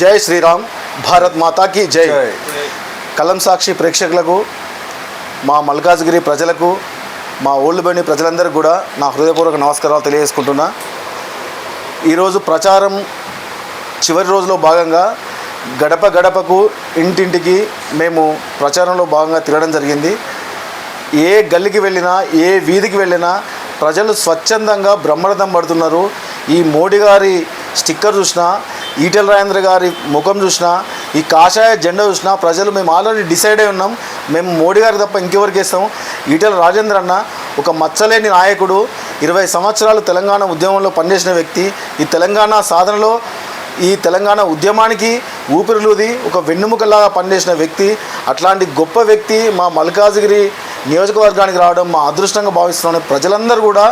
జై శ్రీరామ్, భారత్ మాతాకి జై. కలం సాక్షి ప్రేక్షకులకు, మా మల్కాజ్గిరి ప్రజలకు, మా ఓల్డ్ బండి ప్రజలందరికీ కూడా నా హృదయపూర్వక నమస్కారాలు తెలియజేసుకుంటున్నా. ఈరోజు ప్రచారం చివరి రోజులో భాగంగా గడప గడపకు ఇంటింటికి మేము ప్రచారంలో భాగంగా తిరగడం జరిగింది. ఏ గల్లీకి వెళ్ళినా, ఏ వీధికి వెళ్ళినా ప్రజలు స్వచ్ఛందంగా బ్రహ్మరథం పడుతున్నారు. ఈ మోడీ గారి స్టిక్కర్ చూసినా, ఈటెల రాజేంద్ర గారి ముఖం చూసినా, ఈ కాషాయ జెండా చూసినా ప్రజలు మేము ఆల్రెడీ డిసైడ్ అయి ఉన్నాం, మేము మోడీ గారికి తప్ప ఇంకెవరికి ఇస్తాం. ఈటెల రాజేంద్ర అన్న ఒక మచ్చలేని నాయకుడు, 20 సంవత్సరాలు తెలంగాణ ఉద్యమంలో పనిచేసిన వ్యక్తి. ఈ తెలంగాణ సాధనలో, ఈ తెలంగాణ ఉద్యమానికి ఊపిరిలూది ఒక వెన్నుముకలాగా పనిచేసిన వ్యక్తి. అట్లాంటి గొప్ప వ్యక్తి మా మల్కాజ్గిరి నియోజకవర్గానికి రావడం మా అదృష్టంగా భావిస్తున్నాను. ప్రజలందరూ కూడా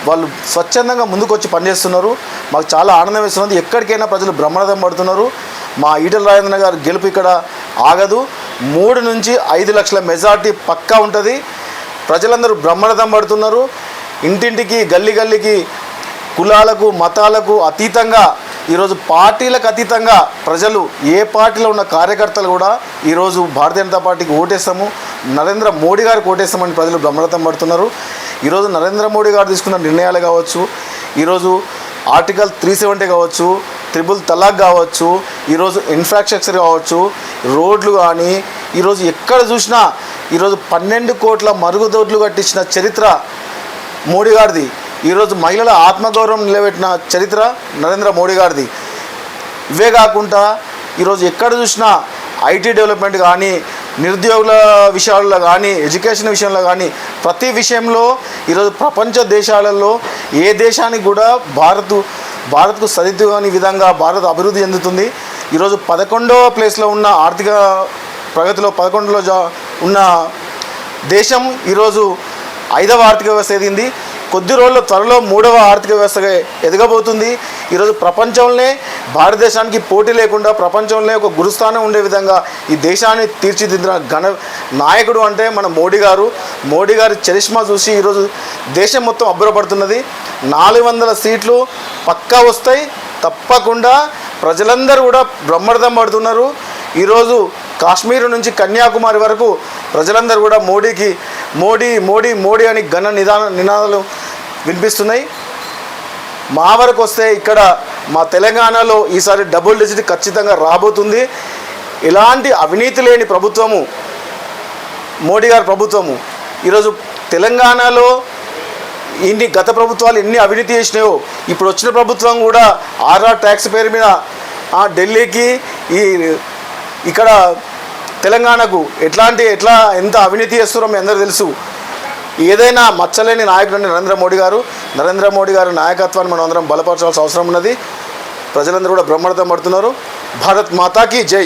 వాళ్ళు స్వచ్ఛందంగా ముందుకొచ్చి పనిచేస్తున్నారు. మాకు చాలా ఆనందం వేస్తున్నది. ఎక్కడికైనా ప్రజలు బ్రహ్మరథం పడుతున్నారు. మా ఈటెల రాజేంద్ర గారి గెలుపు ఇక్కడ ఆగదు. 3 నుంచి 5 లక్షల మెజార్టీ పక్కా ఉంటుంది. ప్రజలందరూ బ్రహ్మరథం పడుతున్నారు. ఇంటింటికి, గల్లీ గల్లీకి, కులాలకు, మతాలకు అతీతంగా, ఈరోజు పార్టీలకు అతీతంగా ప్రజలు, ఏ పార్టీలో ఉన్న కార్యకర్తలు కూడా ఈరోజు భారతీయ జనతా పార్టీకి ఓటేస్తాము, నరేంద్ర మోడీ గారికి ఓటేస్తామని ప్రజలు బ్రహ్మరథం పడుతున్నారు. ఈరోజు నరేంద్ర మోడీ గారు తీసుకున్న నిర్ణయాలు కావచ్చు, ఈరోజు ఆర్టికల్ 370 కావచ్చు, ట్రిపుల్ తలాక్ కావచ్చు, ఈరోజు ఇన్ఫ్రాస్ట్రక్చర్ కావచ్చు, రోడ్లు కానీ, ఈరోజు ఎక్కడ చూసినా ఈరోజు 12 కోట్ల మరుగుదొడ్లు కట్టించిన చరిత్ర మోడీ గారిది. ఈరోజు మహిళల ఆత్మగౌరవం నిలబెట్టిన చరిత్ర నరేంద్ర మోడీ గారిది. ఇవే కాకుండా ఈరోజు ఎక్కడ చూసినా ఐటీ డెవలప్మెంట్ కానీ, నిరుద్యోగుల విషయాల్లో కానీ, ఎడ్యుకేషన్ విషయంలో కానీ, ప్రతి విషయంలో ఈరోజు ప్రపంచ దేశాలలో ఏ దేశానికి కూడా భారత్కు సరితూగని విధంగా భారత్ అభివృద్ధి చెందుతుంది. ఈరోజు 11వ ప్లేస్లో ఉన్న ఆర్థిక ప్రగతిలో 11లో ఉన్న దేశం ఈరోజు 5వ ఆర్థిక వ్యవస్థ ఎదిగింది. కొద్ది రోజుల త్వరలో 3వ ఆర్థిక వ్యవస్థగా ఎదగబోతుంది. ఈరోజు ప్రపంచంలోనే భారతదేశానికి పోటీ లేకుండా ప్రపంచంలోనే ఒక గురుస్థానం ఉండే విధంగా ఈ దేశాన్ని తీర్చిదిద్దిన ఘన నాయకుడు అంటే మన మోడీ గారు. మోడీ గారి చరిష్మా చూసి ఈరోజు దేశం మొత్తం అబ్బురపడుతున్నది. 400 సీట్లు పక్కా వస్తాయి తప్పకుండా. ప్రజలందరూ కూడా బ్రహ్మరథం పడుతున్నారు. ఈరోజు కాశ్మీర్ నుంచి కన్యాకుమారి వరకు ప్రజలందరూ కూడా మోడీకి మోడీ మోడీ మోడీ అని ఘన నినాదాలు వినిపిస్తున్నాయి. మా వరకు వస్తే ఇక్కడ మా తెలంగాణలో ఈసారి డబుల్ డిజిట్ ఖచ్చితంగా రాబోతుంది. ఎలాంటి అవినీతి లేని ప్రభుత్వము మోడీ గారి ప్రభుత్వము. ఈరోజు తెలంగాణలో గత ప్రభుత్వాలు ఎన్ని అవినీతి చేసినాయో, ఇప్పుడు వచ్చిన ప్రభుత్వం కూడా ఆర్ఆర్ ట్యాక్స్ పేరు మీద ఢిల్లీకి, ఇక్కడ తెలంగాణకు ఎంత అవినీతి చేస్తున్నారో మీ అందరూ తెలుసు. ఏదైనా మచ్చలేని నాయకుడు అంటే నరేంద్ర మోడీ గారి నాయకత్వాన్ని మనం అందరం బలపరచాల్సిన అవసరం ఉన్నది. ప్రజలందరూ కూడా బ్రహ్మరథం పడుతున్నారు. భారత్ మాతాకి జై.